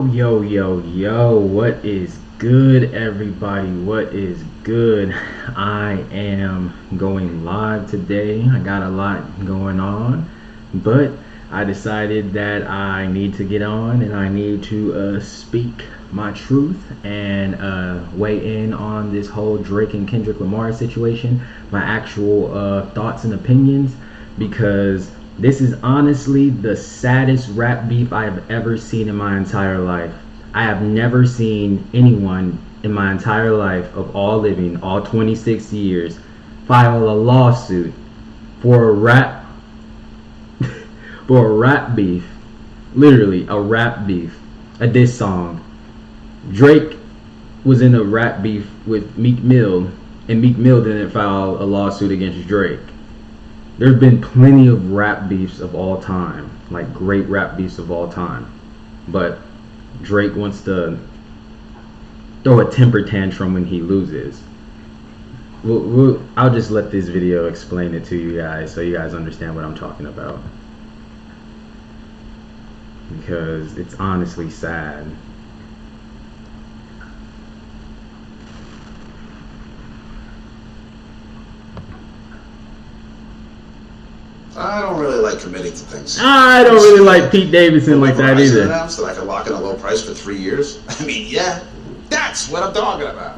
Yo, what is good, everybody? What is good? I am going live today. I got a lot going on, but I decided that I need to get on and I need to speak my truth and weigh in on this whole Drake and Kendrick Lamar situation, my actual thoughts and opinions, because this is honestly the saddest rap beef I have ever seen in my entire life. I have never seen anyone in my entire life of all living, all 26 years, file a lawsuit for a rap for a rap beef. Literally a rap beef. A diss song. Drake was in a rap beef with Meek Mill, and Meek Mill didn't file a lawsuit against Drake. There's been plenty of rap beefs of all time, like great rap beefs of all time. But Drake wants to throw a temper tantrum when he loses. I'll just let this video explain it to you guys so you guys understand what I'm talking about. Because it's honestly sad. I don't really like committing to things. I don't really like Pete Davidson like that either. So I can lock in a low price for 3 years. I mean, yeah, that's what I'm talking about.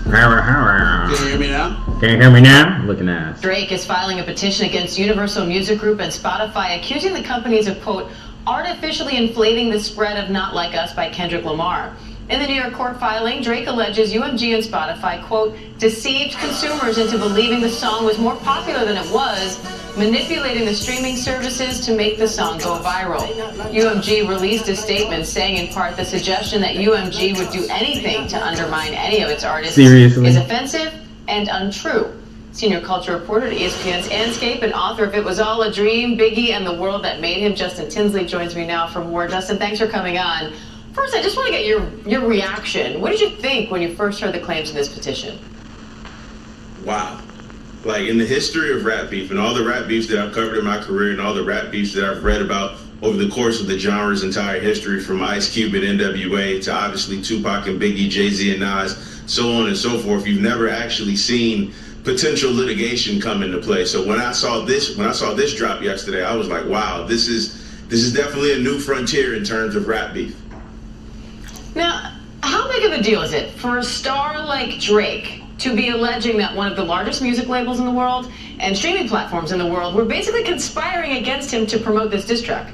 Can you hear me now? Can you hear me now? Looking ass. Drake is filing a petition against Universal Music Group and Spotify, accusing the companies of, quote, artificially inflating the spread of Not Like Us by Kendrick Lamar. In the New York court filing, Drake alleges UMG and Spotify, quote, deceived consumers into believing the song was more popular than it was, manipulating the streaming services to make the song go viral. UMG released a statement saying in part the suggestion that UMG would do anything to undermine any of its artists is offensive and untrue. Senior culture reporter at ESPN's Anscape and author of It Was All a Dream, Biggie and the World That Made Him, Justin Tinsley, joins me now for more. Justin, thanks for coming on. First, I just want to get your reaction. What did you think when you first heard the claims in this petition? Wow. Like, in the history of rap beef and all the rap beefs that I've covered in my career and all the rap beefs that I've read about over the course of the genre's entire history, from Ice Cube and NWA to obviously Tupac and Biggie, Jay-Z and Nas, so on and so forth, you've never actually seen potential litigation come into play. So when I saw this drop yesterday, I was like, wow, this is definitely a new frontier in terms of rap beef. Now, how big of a deal is it for a star like Drake to be alleging that one of the largest music labels in the world and streaming platforms in the world were basically conspiring against him to promote this diss track?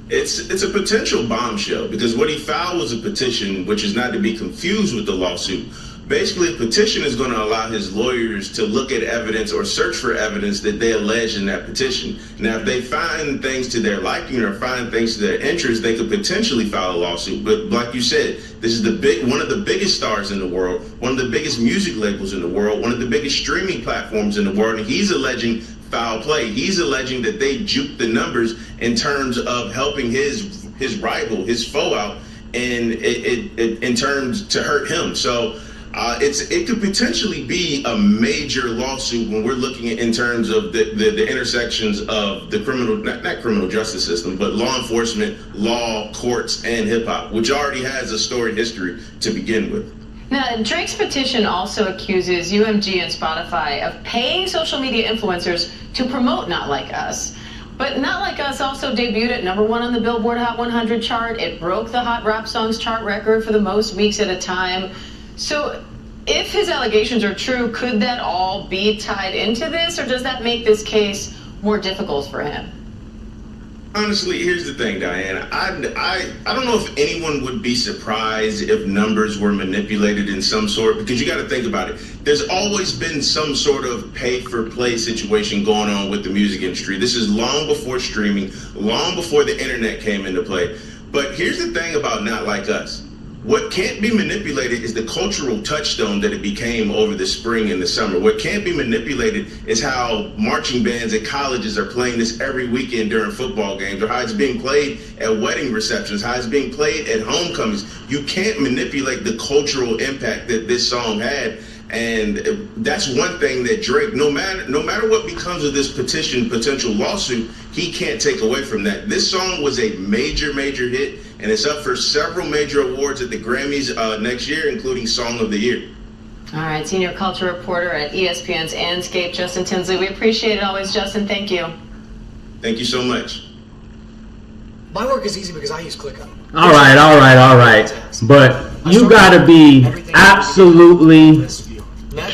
It's a potential bombshell, because what he filed was a petition, which is not to be confused with the lawsuit. Basically, a petition is going to allow his lawyers to look at evidence or search for evidence that they allege in that petition. Now, if they find things to their liking or find things to their interest, they could potentially file a lawsuit. But like you said, this is one of the biggest stars in the world, one of the biggest music labels in the world, one of the biggest streaming platforms in the world, and he's alleging foul play. He's alleging that they juked the numbers in terms of helping his rival, his foe out, and in terms to hurt him. So it could potentially be a major lawsuit when we're looking at in terms of the intersections of the criminal, not criminal justice system, but law enforcement, law, courts, and hip hop, which already has a storied history to begin with. Now, Drake's petition also accuses UMG and Spotify of paying social media influencers to promote Not Like Us. But Not Like Us also debuted at #1 on the Billboard Hot 100 chart. It broke the Hot Rap Songs chart record for the most weeks at a time. So if his allegations are true, could that all be tied into this, or does that make this case more difficult for him? Honestly, here's the thing, Diana. I don't know if anyone would be surprised if numbers were manipulated in some sort, because you got to think about it. There's always been some sort of pay-for-play situation going on with the music industry. This is long before streaming, long before the internet came into play. But here's the thing about Not Like Us. What can't be manipulated is the cultural touchstone that it became over the spring and the summer. What can't be manipulated is how marching bands at colleges are playing this every weekend during football games, or how it's being played at wedding receptions, how it's being played at homecomings. You can't manipulate the cultural impact that this song had. And that's one thing that Drake, no matter what becomes of this potential lawsuit, he can't take away from that. This song was a major hit, and it's up for several major awards at the Grammys next year, including Song of the Year. All right, senior culture reporter at ESPN's Anscape, Justin Tinsley. We appreciate it always, Justin. Thank you. Thank you so much. My work is easy because I use ClickUp. All right. But you gotta be absolutely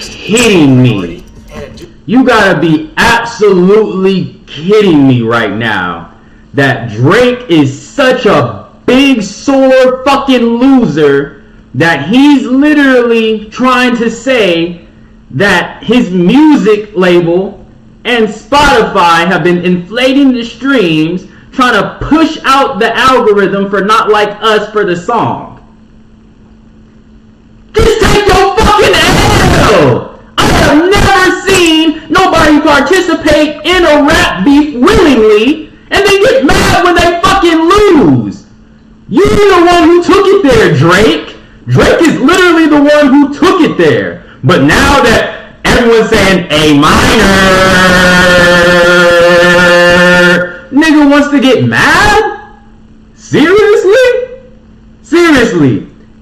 kidding me. You gotta be absolutely kidding me right now that Drake is such a big sore fucking loser that he's literally trying to say that his music label and Spotify have been inflating the streams, trying to push out the algorithm for Not Like Us for the song. Just take your fucking L! I have never seen nobody participate in a rap beef willingly and then get mad when they fucking lose. You're the one who took it there, Drake. Drake is literally the one who took it there. But now that everyone's saying A minor, nigga wants to get mad? Seriously?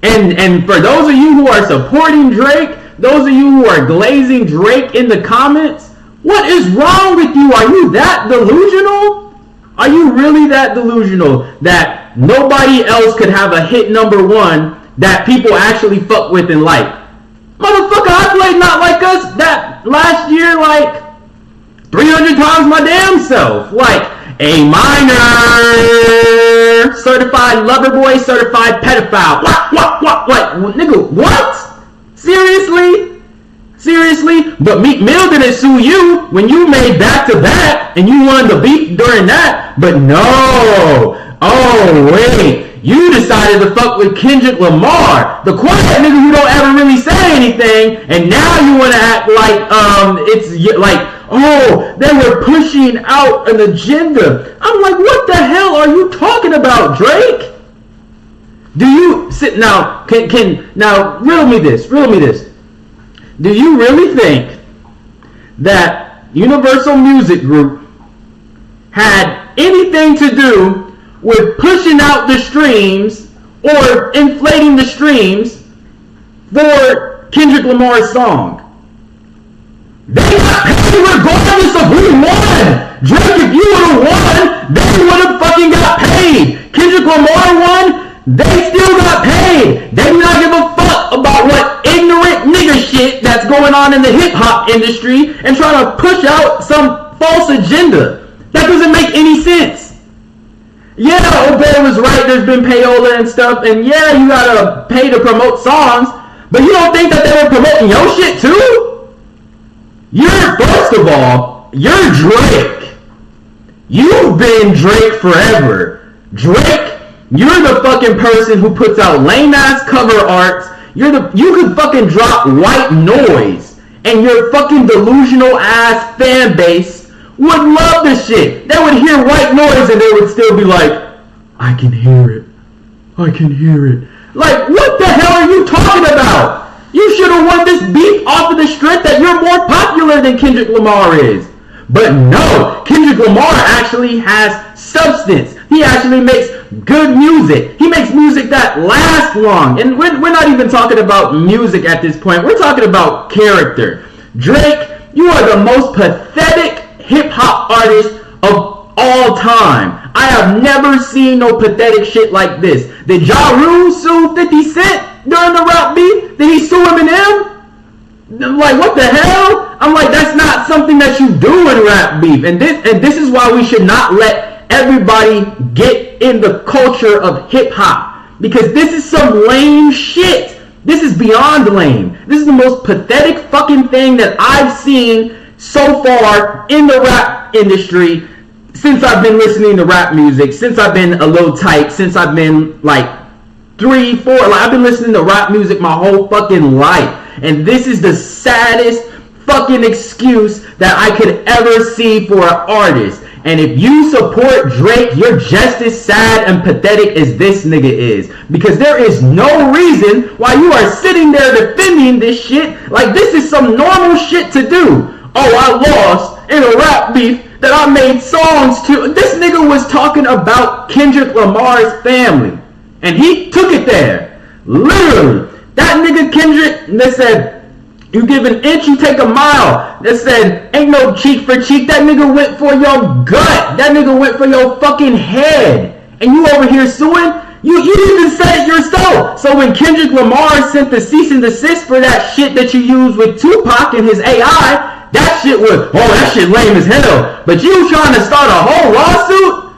And for those of you who are supporting Drake, those of you who are glazing Drake in the comments, what is wrong with you? Are you that delusional? Are you really that delusional that nobody else could have a hit #1 that people actually fuck with and like? Motherfucker, I played Not Like Us that last year like 300 times my damn self. Like A minor, certified lover boy, certified pedophile. What? Nigga, what? Seriously? But Meek Mill didn't sue you when you made back-to-back and you won the beef during that. But no. Oh, wait. You decided to fuck with Kendrick Lamar, the quiet nigga who don't ever really say anything, and now you want to act like it's like, oh, they were pushing out an agenda. I'm like, what the hell are you talking about, Drake? Do you sit now? Now riddle me this. Do you really think that Universal Music Group had anything to do with pushing out the streams or inflating the streams for Kendrick Lamar's song? They got paid regardless of who won. Drake, if you would have won, they would have fucking got paid. Kendrick Lamar won, they still got paid. They do not give a fuck about what ignorant nigga shit that's going on in the hip hop industry and trying to push out some false agenda. That doesn't make any sense. Yeah, Obey was right, there's been payola and stuff, and yeah, you gotta pay to promote songs, but you don't think that they were promoting your shit too? First of all, you're Drake. You've been Drake forever. Drake, you're the fucking person who puts out lame ass cover arts. You could fucking drop white noise and your fucking delusional ass fan base would love the shit. They would hear white noise and they would still be like, I can hear it. Like, what the hell are you talking about? You should have won this beef off of the strength that you're more popular than Kendrick Lamar is. But no, Kendrick Lamar actually has substance. He actually makes good music. He makes music that lasts long. And we're not even talking about music at this point. We're talking about character. Drake, you are the most pathetic hip-hop artist of all time. I have never seen no pathetic shit like this. Did Ja Rule sue 50 Cent during the rap beef? Did he sue Eminem? Like, what the hell? I'm like, that's not something that you do in rap beef. And this is why we should not let everybody get in the culture of hip-hop. Because this is some lame shit. This is beyond lame. This is the most pathetic fucking thing that I've seen so far in the rap industry since I've been listening to rap music, since I've been a little tight, since I've been like 3, 4, like I've been listening to rap music my whole fucking life. And this is the saddest fucking excuse that I could ever see for an artist. And if you support Drake, you're just as sad and pathetic as this nigga is. Because there is no reason why you are sitting there defending this shit like this is some normal shit to do. Oh, I lost in a rap beef that I made songs to. This nigga was talking about Kendrick Lamar's family. And he took it there. Literally. That nigga Kendrick, that said, you give an inch, you take a mile. That said, ain't no cheek for cheek. That nigga went for your gut. That nigga went for your fucking head. And you over here suing? You even said it yourself. So when Kendrick Lamar sent the cease and desist for that shit that you used with Tupac and his AI, that shit was, oh, that shit lame as hell. But you trying to start a whole lawsuit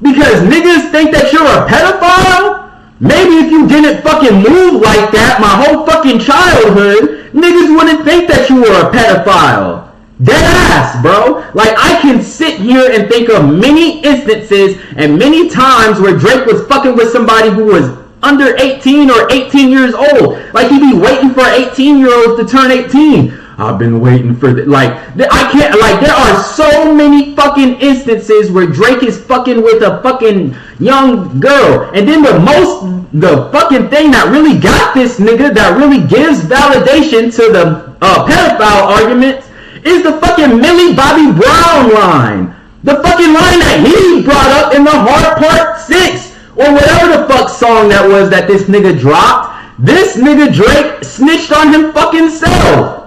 because niggas think that you're a pedophile? Maybe if you didn't fucking move like that my whole fucking childhood, niggas wouldn't think that you were a pedophile. Dead ass, bro. Like, I can sit here and think of many instances and many times where Drake was fucking with somebody who was under 18 or 18 years old. Like, he'd be waiting for 18-year-olds to turn 18. I've been waiting for I can't, like, there are so many fucking instances where Drake is fucking with a fucking young girl. And then the fucking thing that really got this nigga, that really gives validation to the pedophile argument, is the fucking Millie Bobby Brown line. The fucking line that he brought up in the Hard Part 6, or whatever the fuck song that was that this nigga dropped. This nigga Drake snitched on him fucking self.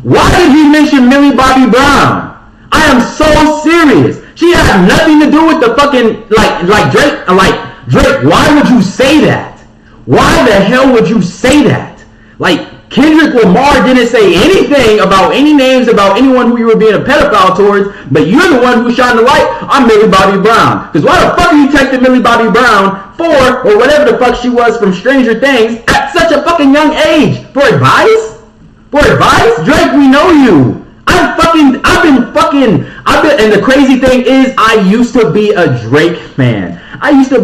Why did he mention Millie Bobby Brown? I am so serious. She had nothing to do with the fucking, Drake, why would you say that? Why the hell would you say that? Like, Kendrick Lamar didn't say anything about any names about anyone who you were being a pedophile towards, but you're the one who shined the light on Millie Bobby Brown. Because why the fuck are you texting Millie Bobby Brown for, or whatever the fuck she was from Stranger Things, at such a fucking young age? For advice? For advice? Drake, we know you. And the crazy thing is, I used to be a Drake fan. I used to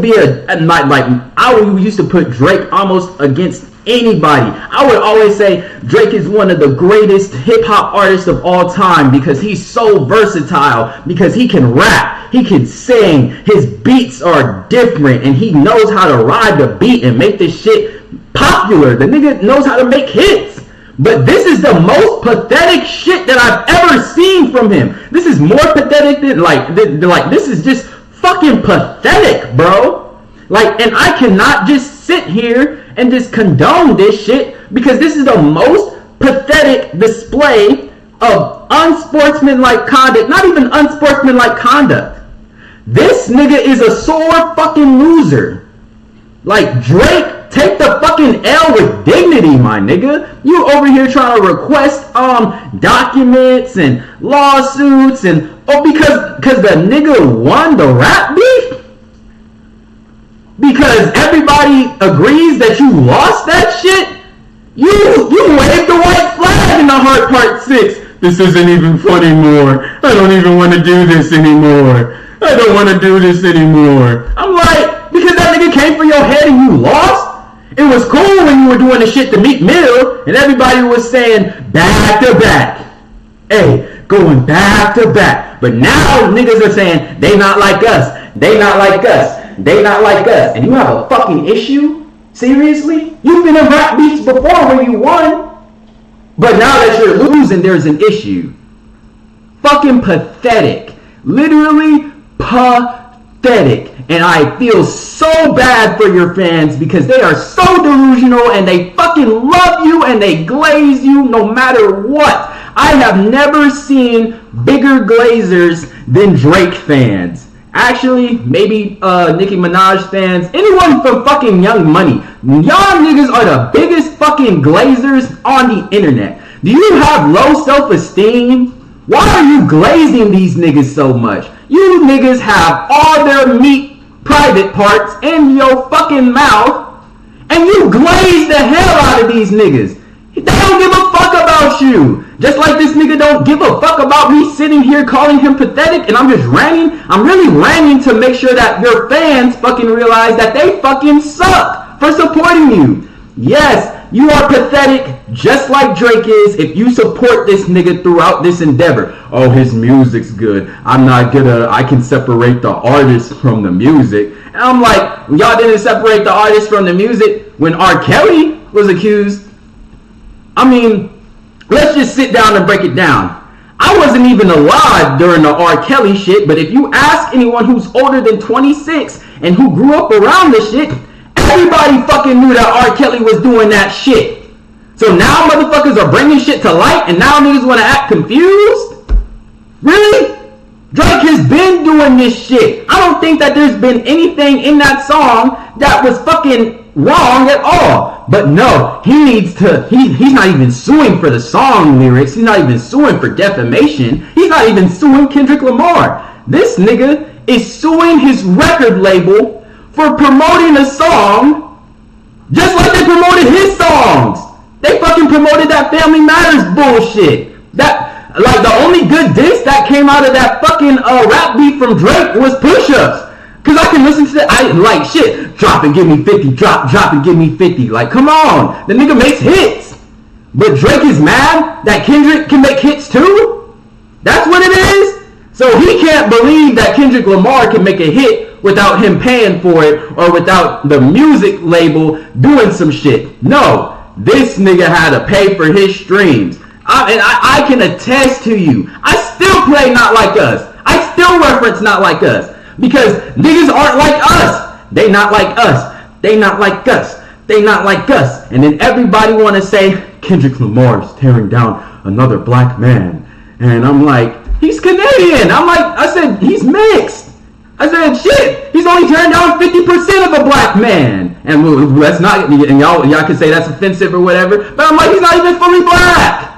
put Drake almost against anybody. I would always say Drake is one of the greatest hip-hop artists of all time because he's so versatile, because he can rap, he can sing, his beats are different, and he knows how to ride the beat and make this shit popular. The nigga knows how to make hits. But this is the most pathetic shit that I've ever seen from him. This is more pathetic than, this is just fucking pathetic, bro. Like, and I cannot just sit here and just condone this shit because this is the most pathetic display of unsportsmanlike conduct. Not even unsportsmanlike conduct. This nigga is a sore fucking loser. Like, Drake, take the fucking L with dignity, my nigga. You over here trying to request documents and lawsuits and because the nigga won the rap beef? Because everybody agrees that you lost that shit? You waved the white flag in the Hard Part 6. This isn't even fun anymore. I don't even want to do this anymore. I don't want to do this anymore. I'm like, because that nigga came for your head and you lost? It was cool when you were doing the shit to Meek Mill and everybody was saying back to back. Hey, going back to back. But now niggas are saying they not like us. They not like us. They not like us. And you have a fucking issue? Seriously? You've been in rap beefs before where you won. But now that you're losing, there's an issue. Fucking pathetic. Literally pathetic. And I feel so bad for your fans because they are so delusional and they fucking love you and they glaze you no matter what. I have never seen bigger glazers than Drake fans. Actually, maybe Nicki Minaj fans. Anyone from fucking Young Money. Y'all niggas are the biggest fucking glazers on the internet. Do you have low self-esteem? Why are you glazing these niggas so much? You niggas have all their meat private parts in your fucking mouth and you glaze the hell out of these niggas. They don't give a fuck about you. Just like this nigga don't give a fuck about me sitting here calling him pathetic and I'm just ranting. I'm really ranting to make sure that your fans fucking realize that they fucking suck for supporting you. Yes, you are pathetic, just like Drake is, if you support this nigga throughout this endeavor. Oh, his music's good. I can separate the artist from the music. And I'm like, y'all didn't separate the artist from the music when R. Kelly was accused. I mean, let's just sit down and break it down. I wasn't even alive during the R. Kelly shit, but if you ask anyone who's older than 26 and who grew up around this shit, everybody fucking knew that R. Kelly was doing that shit. So now motherfuckers are bringing shit to light and now niggas want to act confused? Really? Drake has been doing this shit. I don't think that there's been anything in that song that was fucking wrong at all. But no, he needs to, he's not even suing for the song lyrics. He's not even suing for defamation. He's not even suing Kendrick Lamar. This nigga is suing his record label for promoting a song just like they promoted his songs. They fucking promoted that Family Matters bullshit. Like, the only good diss that came out of that fucking rap beat from Drake was Push-Ups. Cause I can listen to that, I like shit. Drop and give me 50, drop and give me 50. Like, come on, the nigga makes hits. But Drake is mad that Kendrick can make hits too? That's what it is? So he can't believe that Kendrick Lamar can make a hit without him paying for it or without the music label doing some shit. No, this nigga had to pay for his streams. I can attest to you. I still play Not Like Us. I still reference Not Like Us. Because niggas aren't like us. They not like us. They not like us. They not like us. And then everybody want to say Kendrick Lamar is tearing down another black man. And I'm like, he's Canadian. I said, he's mixed. I said, shit, he's only tearing down 50% of a black man. And let's not, and y'all can say that's offensive or whatever. But I'm like, he's not even fully black.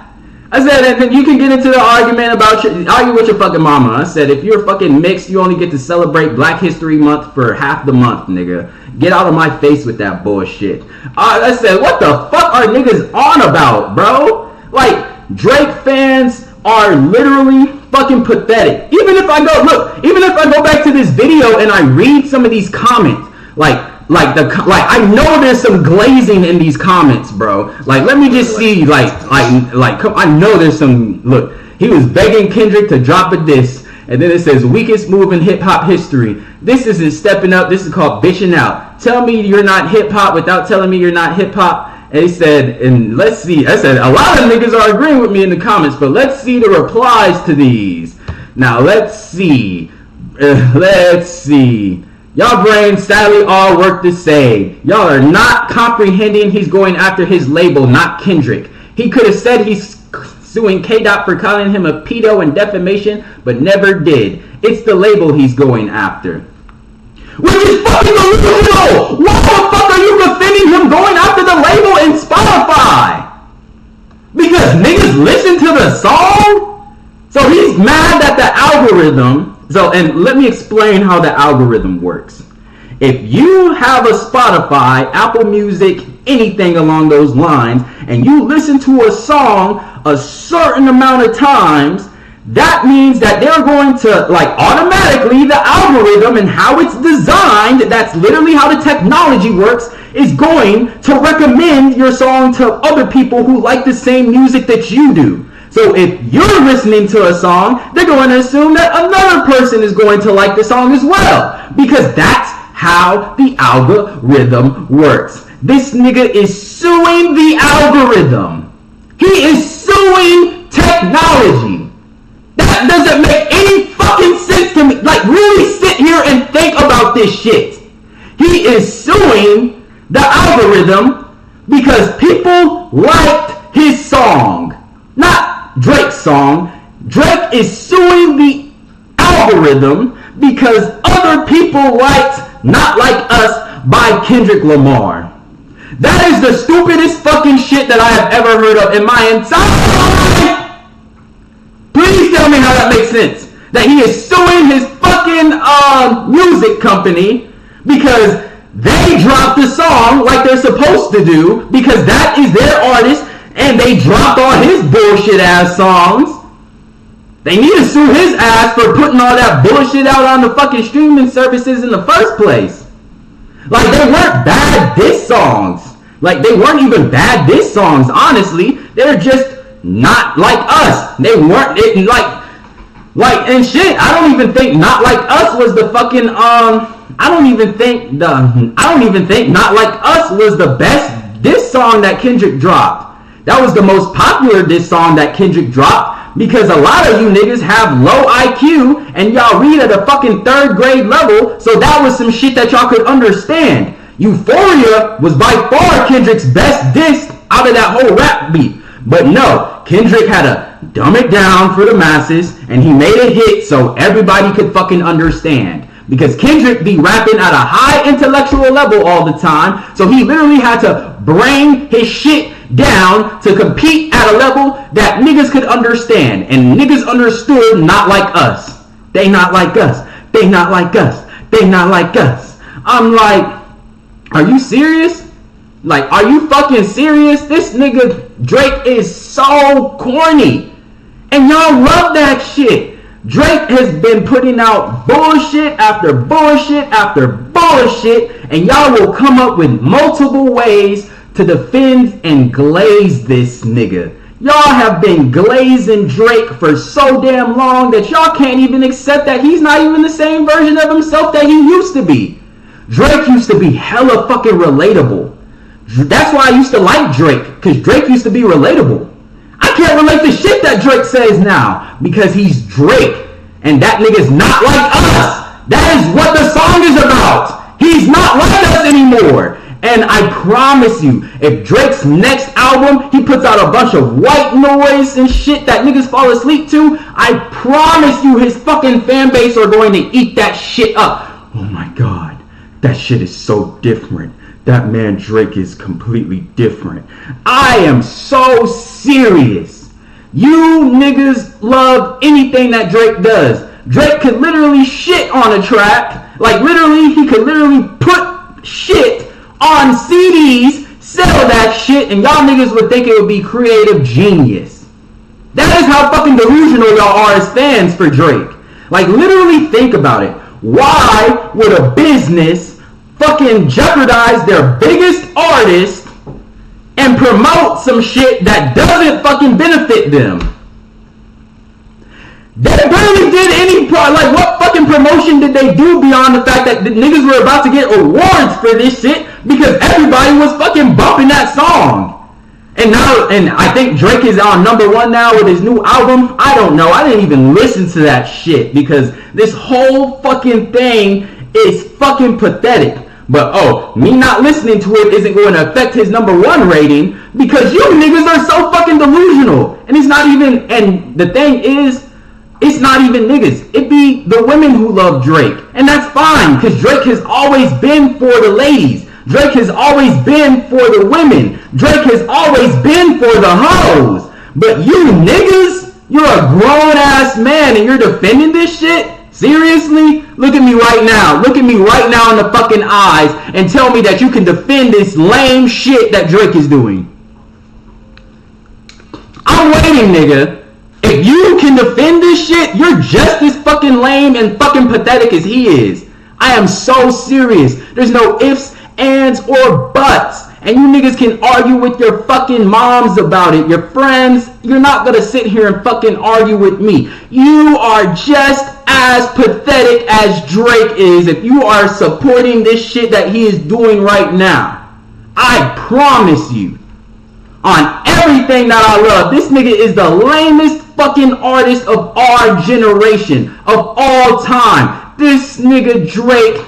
I said, and then you can get into the argument about argue with your fucking mama. I said, if you're fucking mixed, you only get to celebrate Black History Month for half the month, nigga. Get out of my face with that bullshit. I said, what the fuck are niggas on about, bro? Like, Drake fans are literally fucking pathetic. Even if I go back to this video and I read some of these comments, I know there's some glazing in these comments, bro. Like, let me just see, I know there's some, look, he was begging Kendrick to drop a diss, and then it says, weakest move in hip-hop history. This isn't stepping up, this is called bitching out. Tell me you're not hip-hop without telling me you're not hip-hop. And he said, and let's see, I said, a lot of niggas are agreeing with me in the comments, but let's see the replies to these. Now, let's see. Y'all brains sadly all work the same. Y'all are not comprehending he's going after his label, not Kendrick. He could have said he's suing K-Dot for calling him a pedo and defamation, but never did. It's the label he's going after. Which is fucking delusional! Why the fuck are you defending him going after the label in Spotify? Because niggas listen to the song? So he's mad that the algorithm... and let me explain how the algorithm works. If you have a Spotify, Apple Music, anything along those lines, and you listen to a song a certain amount of times, that means that they're going to, automatically, the algorithm and how it's designed, that's literally how the technology works, is going to recommend your song to other people who like the same music that you do. So if you're listening to a song, they're going to assume that another person is going to like the song as well. Because that's how the algorithm works. This nigga is suing the algorithm. He is suing technology. That doesn't make any fucking sense to me. Like, really sit here and think about this shit. He is suing the algorithm because people liked his song. Not Drake's song. Drake is suing the algorithm because other people liked Not Like Us by Kendrick Lamar. That is the stupidest fucking shit that I have ever heard of in my entire life. Please tell me how that makes sense. That he is suing his fucking music company because they dropped the song like they're supposed to do because that is their artist and they dropped all his bullshit ass songs. They need to sue his ass for putting all that bullshit out on the fucking streaming services in the first place. Like, they weren't bad diss songs. Like, they weren't even bad diss songs, honestly. They're just not like us. They weren't, and shit, I don't even think Not Like Us was the fucking, I don't even think Not Like Us was the best diss song that Kendrick dropped. That was the most popular diss song that Kendrick dropped, because a lot of you niggas have low IQ and y'all read at a fucking 3rd grade level, so that was some shit that y'all could understand. Euphoria was by far Kendrick's best diss out of that whole rap beat. But no, Kendrick had to dumb it down for the masses, and he made it hit so everybody could fucking understand. Because Kendrick be rapping at a high intellectual level all the time, so he literally had to bring his shit down to compete at a level that niggas could understand. And niggas understood Not Like Us. They not like us. They not like us. They not like us. I'm like, are you serious? Like, are you fucking serious? This nigga Drake is so corny. And y'all love that shit. Drake has been putting out bullshit after bullshit after bullshit, and y'all will come up with multiple ways to defend and glaze this nigga. Y'all have been glazing Drake for so damn long that y'all can't even accept that he's not even the same version of himself that he used to be. Drake used to be hella fucking relatable. That's why I used to like Drake, because Drake used to be relatable. I can't relate the shit that Drake says now, because he's Drake, and that nigga's not like us. That is what the song is about. He's not like us anymore. And I promise you, if Drake's next album, he puts out a bunch of white noise and shit that niggas fall asleep to, I promise you his fucking fan base are going to eat that shit up. Oh my god, that shit is so different. That man Drake is completely different. I am so serious. You niggas love anything that Drake does. Drake could literally shit on a track. Like, literally, he could literally put shit on CDs, sell that shit, and y'all niggas would think it would be creative genius. That is how fucking delusional y'all are as fans for Drake. Like, literally think about it. Why would a business fucking jeopardize their biggest artist and promote some shit that doesn't fucking benefit them? They barely did any like, what fucking promotion did they do beyond the fact that the niggas were about to get awards for this shit because everybody was fucking bumping that song? And now, and I think Drake is on #1 now with his new album. I don't know. I didn't even listen to that shit because this whole fucking thing is fucking pathetic. But me not listening to it isn't going to affect his #1 rating because you niggas are so fucking delusional. And it's not even, and the thing is, it's not even niggas. It be the women who love Drake. And that's fine because Drake has always been for the ladies. Drake has always been for the women. Drake has always been for the hoes. But you niggas, you're a grown ass man and you're defending this shit? Seriously? Look at me right now. Look at me right now in the fucking eyes and tell me that you can defend this lame shit that Drake is doing. I'm waiting, nigga. If you can defend this shit, you're just as fucking lame and fucking pathetic as he is. I am so serious. There's no ifs, ands, or buts. And you niggas can argue with your fucking moms about it, your friends. You're not gonna sit here and fucking argue with me. You are just as pathetic as Drake is if you are supporting this shit that he is doing right now. I promise you. On everything that I love, this nigga is the lamest fucking artist of our generation, of all time. This nigga Drake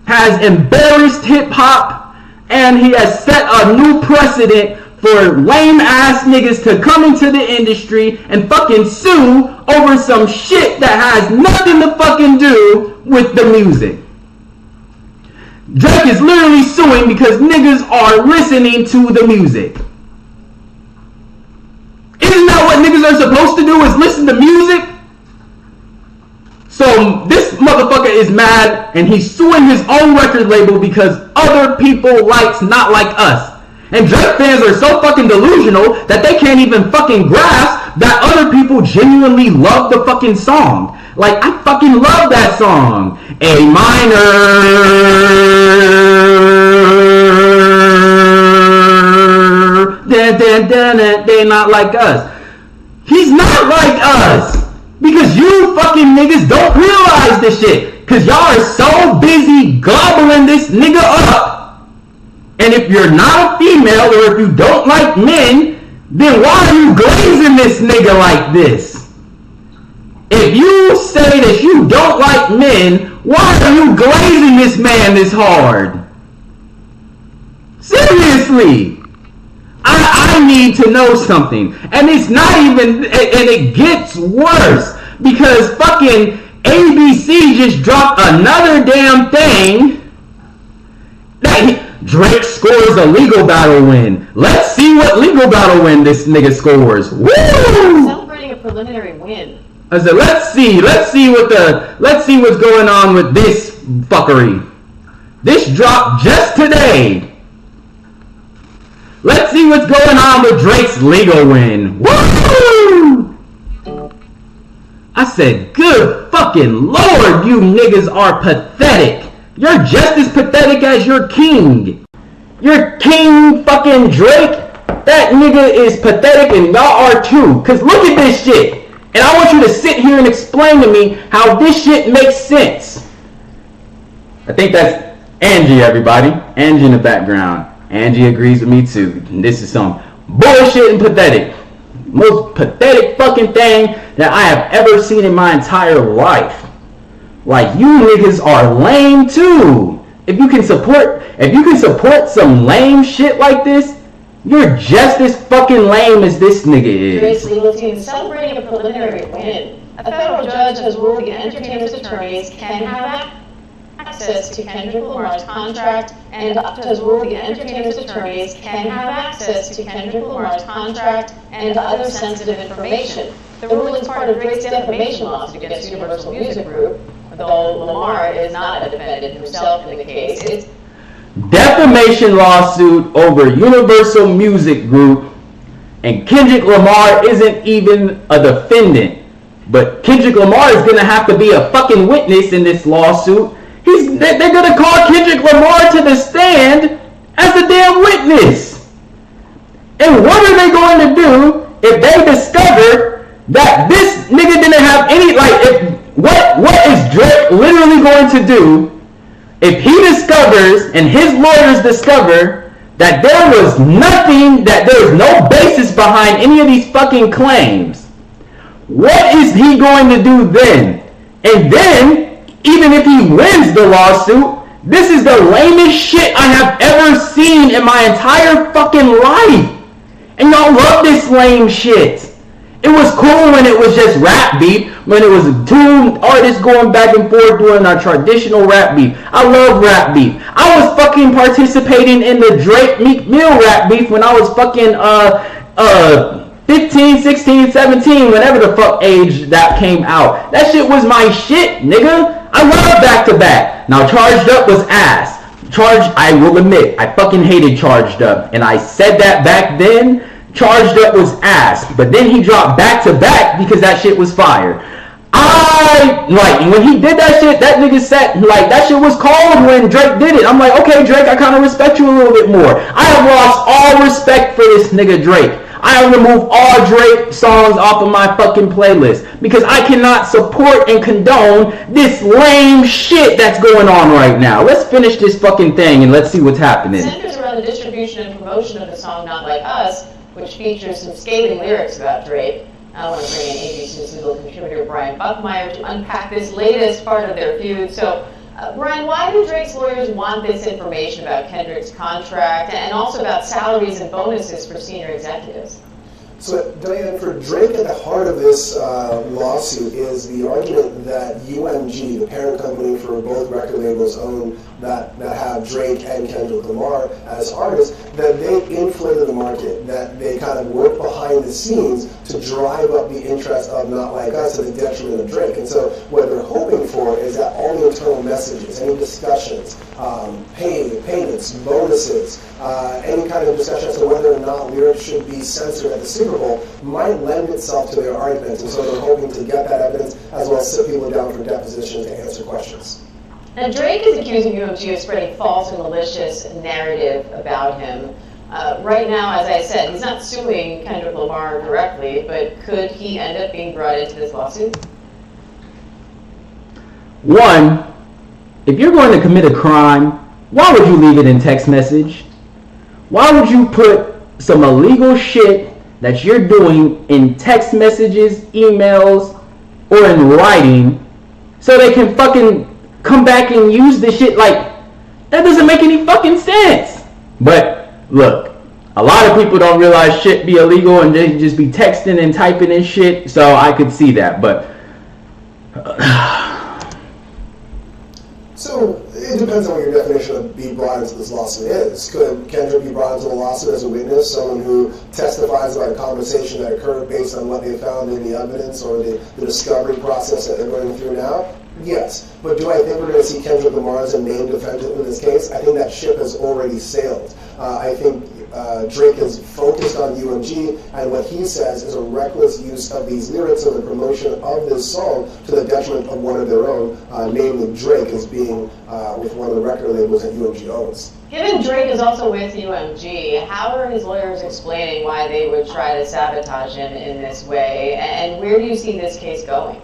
has embarrassed hip-hop, and he has set a new precedent for lame ass niggas to come into the industry and fucking sue over some shit that has nothing to fucking do with the music. Drake is literally suing because niggas are listening to the music. Isn't that what niggas are supposed to do, is listen to music? So this motherfucker is mad and he's suing his own record label because other people likes Not Like Us. And Drake fans are so fucking delusional that they can't even fucking grasp that other people genuinely love the fucking song. Like, I fucking love that song. A minor. they're not like us. He's not like us. Because you fucking niggas don't realize this shit. Because y'all are so busy gobbling this nigga up. And if you're not a female or if you don't like men, then why are you glazing this nigga like this? If you say that you don't like men, why are you glazing this man this hard? Seriously. I need to know something. And it's not even, and it gets worse. Because fucking ABC just dropped another damn thing that Drake scores a legal battle win. Let's see what legal battle win this nigga scores. Woo! Celebrating a preliminary win. I said, let's see what's going on with this fuckery. This dropped just today. Let's see what's going on with Drake's legal win. Woo! I said, good fucking lord, you niggas are pathetic. You're just as pathetic as your king. Your king fucking Drake, that nigga is pathetic and y'all are too. Cause look at this shit. And I want you to sit here and explain to me how this shit makes sense. I think that's Angie, everybody. Angie in the background. Angie agrees with me too. And this is some bullshit and pathetic. Most pathetic fucking thing that I have ever seen in my entire life. Like, you niggas are lame too. If you can support some lame shit like this, you're just as fucking lame as this nigga is. Drake's legal team is celebrating a preliminary win. A federal judge has ruled the entertainers' attorneys can have access to Kendrick Lamar's contract and has ruled the entertainers' attorneys can have access to Kendrick Lamar's contract and other sensitive information. The ruling is part of Drake's defamation lawsuit against Universal Music Group, though Lamar is not a defendant himself in the case. It's defamation lawsuit over Universal Music Group, and Kendrick Lamar isn't even a defendant. But Kendrick Lamar is gonna have to be a fucking witness in this lawsuit. They're gonna call Kendrick Lamar to the stand as a damn witness. And what are they going to do if they discover that this nigga didn't have any, what is Drake literally going to do if he discovers and his lawyers discover that there was nothing, that there was no basis behind any of these fucking claims? What is he going to do then? And then, even if he wins the lawsuit, this is the lamest shit I have ever seen in my entire fucking life. And y'all love this lame shit. It was cool when it was just rap beef, when it was two artists going back and forth doing our traditional rap beef. I love rap beef. I was fucking participating in the Drake Meek Mill rap beef when I was fucking 15, 16, 17, whatever the fuck age that came out. That shit was my shit, nigga. I love back to back. Now Charged Up was ass. I will admit, I fucking hated Charged Up. And I said that back then. Charged Up was ass, but then he dropped back to back because that shit was fire. When he did that shit, that nigga said, that shit was cold when Drake did it. I'm like, okay, Drake, I kind of respect you a little bit more. I have lost all respect for this nigga Drake. I have removed all Drake songs off of my fucking playlist because I cannot support and condone this lame shit that's going on right now. Let's finish this fucking thing and let's see what's happening. centers around the distribution and promotion of the song Not Like Us, which features some scathing lyrics about Drake. I want to bring in ABC's legal contributor Brian Buckmeyer to unpack this latest part of their feud. So, Brian, why do Drake's lawyers want this information about Kendrick's contract and also about salaries and bonuses for senior executives? So, Diane, for Drake, at the heart of this lawsuit is the argument that UMG, the parent company for both record labels that have Drake and Kendrick Lamar as artists, that they inflated the market, that they kind of worked behind the scenes to drive up the interest of Not Like Us to the detriment of Drake. And so what they're hoping for is that all the internal messages, any discussions, payments, bonuses, any kind of discussion as to whether or not lyrics should be censored at the Super Bowl might lend itself to their arguments. And so they're hoping to get that evidence as well as sit people down for deposition to answer questions. Now, Drake is accusing UMG of spreading false and malicious narrative about him. Right now, as I said, he's not suing Kendrick Lamar directly, but could he end up being brought into this lawsuit? One, if you're going to commit a crime, why would you leave it in text message? Why would you put some illegal shit that you're doing in text messages, emails, or in writing so they can fucking come back and use the shit? Like, that doesn't make any fucking sense. But look, a lot of people don't realize shit be illegal and they just be texting and typing and shit, so I could see that. But so it depends on what your definition of be brought into this lawsuit is. Could Kendrick be brought into the lawsuit as a witness, someone who testifies about a conversation that occurred based on what they found in the evidence or the discovery process that they're going through now? Yes. But do I think we're going to see Kendrick Lamar as a named defendant in this case? I think that ship has already sailed. I think Drake is focused on UMG, and what he says is a reckless use of these lyrics or the promotion of this song to the detriment of one of their own, namely Drake as being with one of the record labels that UMG owns. Given Drake is also with UMG, how are his lawyers explaining why they would try to sabotage him in this way, and where do you see this case going?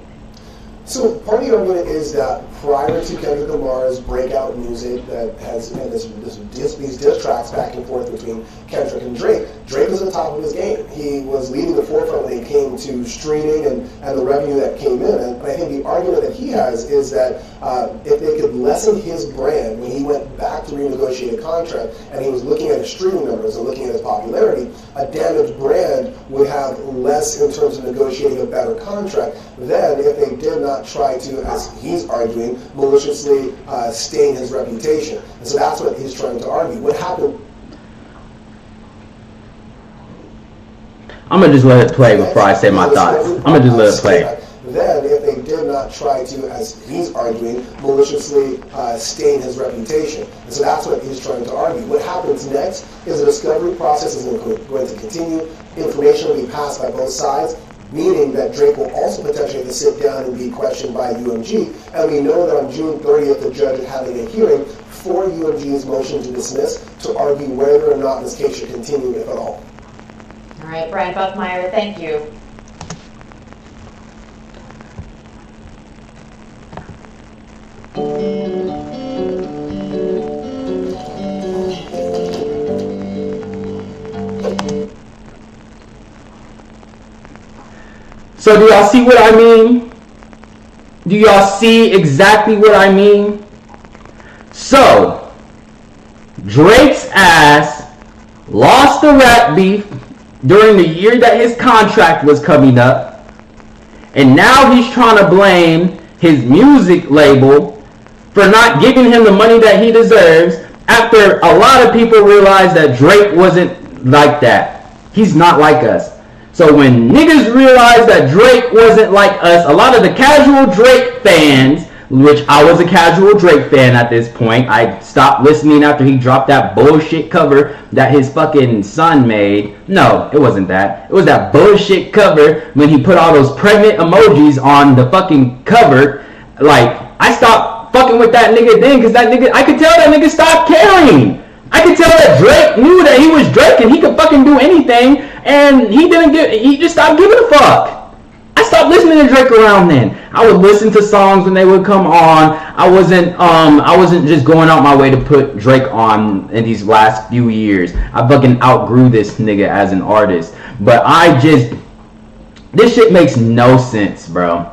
So part of the argument is that prior to Kendrick Lamar's breakout music that has these diss tracks back and forth between Kendrick and Drake, Drake was at the top of his game. He was leading the forefront when it came to streaming and the revenue that came in. And I think the argument that he has is that if they could lessen his brand when he went back to renegotiate a contract and he was looking at his streaming numbers and looking at his popularity, a damaged brand would have less in terms of negotiating a better contract than if they did not try to, as he's arguing, maliciously stain his reputation. And so that's what he's trying to argue. What happened? I'm gonna just let it play before I say my thoughts. I'm gonna just let it play. Then, if they did not try to, as he's arguing, maliciously stain his reputation. And so that's what he's trying to argue. What happens next is the discovery process is going to continue. Information will be passed by both sides, meaning that Drake will also potentially have to sit down and be questioned by UMG. And we know that on June 30th, the judge is having a hearing for UMG's motion to dismiss to argue whether or not this case should continue, if at all. All right, Brian Buckmeyer, thank you. So do y'all see what I mean? Do y'all see exactly what I mean? So, Drake's ass lost the rap beef during the year that his contract was coming up, and now he's trying to blame his music label for not giving him the money that he deserves after a lot of people realized that Drake wasn't like that. He's not like us. So when niggas realized that Drake wasn't like us, a lot of the casual Drake fans, which I was a casual Drake fan at this point, I stopped listening after he dropped that bullshit cover that his fucking son made. No, it wasn't that. It was that bullshit cover when he put all those pregnant emojis on the fucking cover. Like, I stopped fucking with that nigga then because that nigga, I could tell that nigga stopped caring. I could tell that Drake knew that he was Drake and he could fucking do anything, and he just stopped giving a fuck. I stopped listening to Drake around then. I would listen to songs when they would come on. I wasn't just going out my way to put Drake on in these last few years. I fucking outgrew this nigga as an artist. But this shit makes no sense, bro.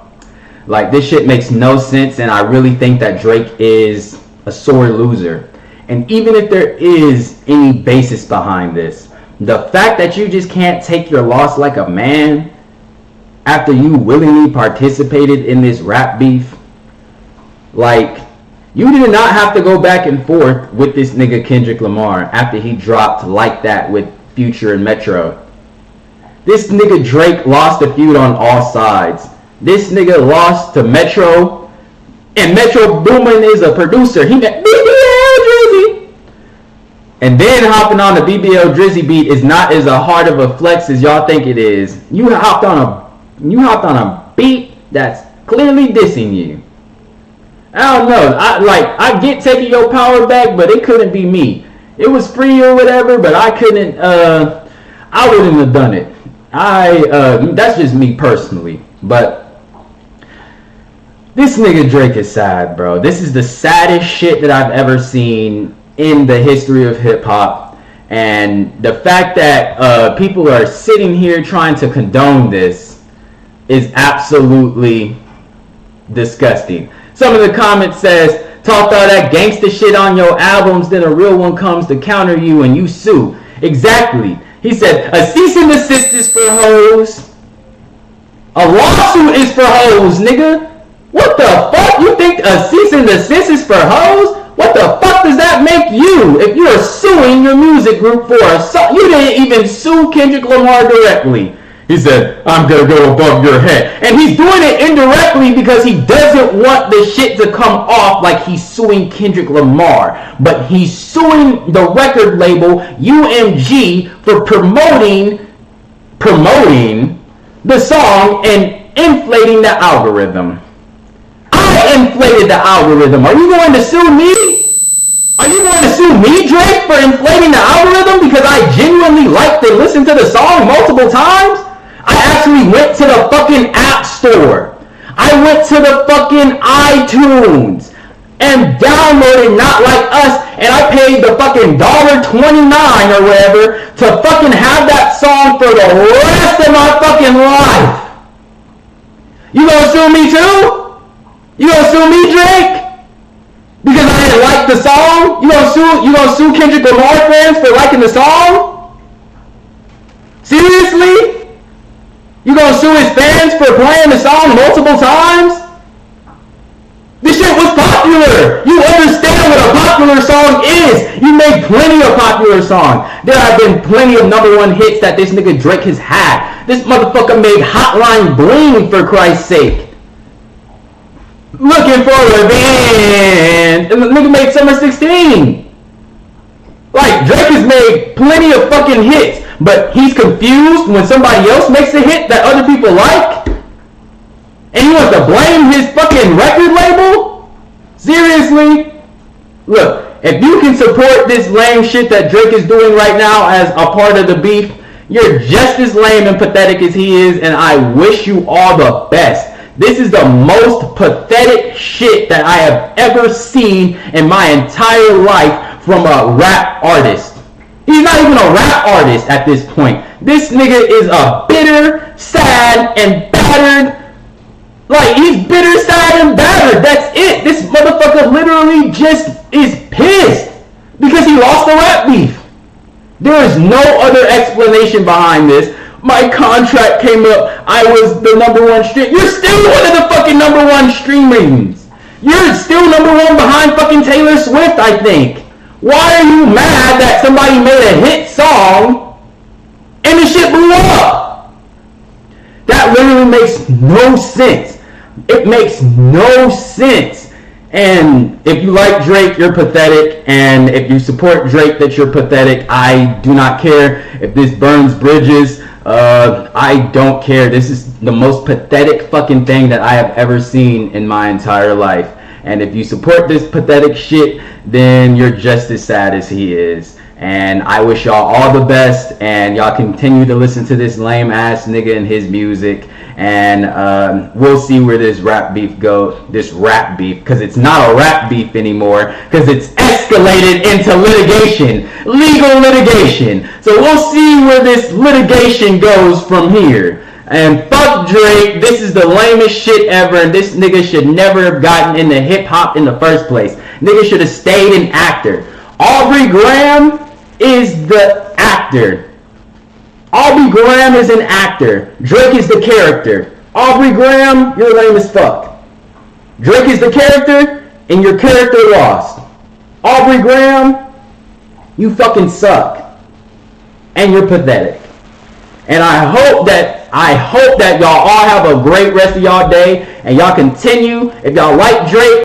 Like, this shit makes no sense, and I really think that Drake is a sore loser. And even if there is any basis behind this, the fact that you just can't take your loss like a man after you willingly participated in this rap beef, like, you did not have to go back and forth with this nigga Kendrick Lamar after he dropped like that with Future and Metro. This nigga Drake lost a feud on all sides. This nigga lost to Metro, and Metro Boomin is a producer. He met BBL Drizzy. And then hopping on the BBL Drizzy beat is not as hard of a flex as y'all think it is. You hopped on a beat that's clearly dissing you. I don't know. I get taking your power back, but it couldn't be me. It was free or whatever, but I couldn't. I wouldn't have done it. That's just me personally, but this nigga Drake is sad, bro. This is the saddest shit that I've ever seen in the history of hip hop, and the fact that people are sitting here trying to condone this is absolutely disgusting. Some of the comments says, talked all that gangsta shit on your albums, then a real one comes to counter you and you sue. Exactly. He said, a cease and desist is for hoes. A lawsuit is for hoes, nigga. What the fuck? You think a cease and desist is for hoes? What the fuck does that make you? If you're suing your music group for a song, you didn't even sue Kendrick Lamar directly. He said, I'm gonna go above your head. And he's doing it indirectly because he doesn't want the shit to come off like he's suing Kendrick Lamar. But he's suing the record label UMG for promoting the song and inflating the algorithm. I inflated the algorithm. Are you going to sue me? Are you going to sue me, Drake, for inflating the algorithm because I genuinely liked and listened to the song multiple times? I actually went to the fucking App Store. I went to the fucking iTunes and downloaded Not Like Us, and I paid the fucking $1.29 or whatever to fucking have that song for the rest of my fucking life. You gonna sue me too? You gonna sue me, Drake? Because I didn't like the song? You gonna sue Kendrick Lamar fans for liking the song? Seriously? You gonna sue his fans for playing the song multiple times? This shit was popular. You understand what a popular song is. You made plenty of popular songs. There have been plenty of #1 hits that this nigga Drake has had. This motherfucker made Hotline Bling, for Christ's sake. Looking for revenge. And the nigga made Summer 16. Like, Drake has made plenty of fucking hits. But he's confused when somebody else makes a hit that other people like? And he wants to blame his fucking record label? Seriously? Look, if you can support this lame shit that Drake is doing right now as a part of the beef, you're just as lame and pathetic as he is, and I wish you all the best. This is the most pathetic shit that I have ever seen in my entire life from a rap artist. He's not even a rap artist at this point. This nigga is a bitter, sad, and battered. Like, he's bitter, sad, and battered. That's it. This motherfucker literally just is pissed because he lost the rap beef. There is no other explanation behind this. My contract came up. I was the #1 stream. You're still one of the fucking #1 streamings. You're still #1 behind fucking Taylor Swift, I think. Why are you mad that somebody made a hit song and the shit blew up? That literally makes no sense. It makes no sense. And if you like Drake, you're pathetic. And if you support Drake, that you're pathetic. I do not care if this burns bridges. I don't care. This is the most pathetic fucking thing that I have ever seen in my entire life. And if you support this pathetic shit, then you're just as sad as he is. And I wish y'all all the best, and y'all continue to listen to this lame ass nigga and his music. And we'll see where this rap beef goes. This rap beef, because it's not a rap beef anymore, because it's escalated into litigation, legal litigation. So we'll see where this litigation goes from here. And fuck Drake, this is the lamest shit ever, and this nigga should never have gotten into hip hop in the first place. Nigga should have stayed an actor. Aubrey Graham is the actor. Aubrey Graham is an actor. Drake is the character. Aubrey Graham, you're lame as fuck. Drake is the character, and your character lost. Aubrey Graham, you fucking suck. And you're pathetic. And I hope that y'all all have a great rest of y'all day, and y'all continue, if y'all like Drake,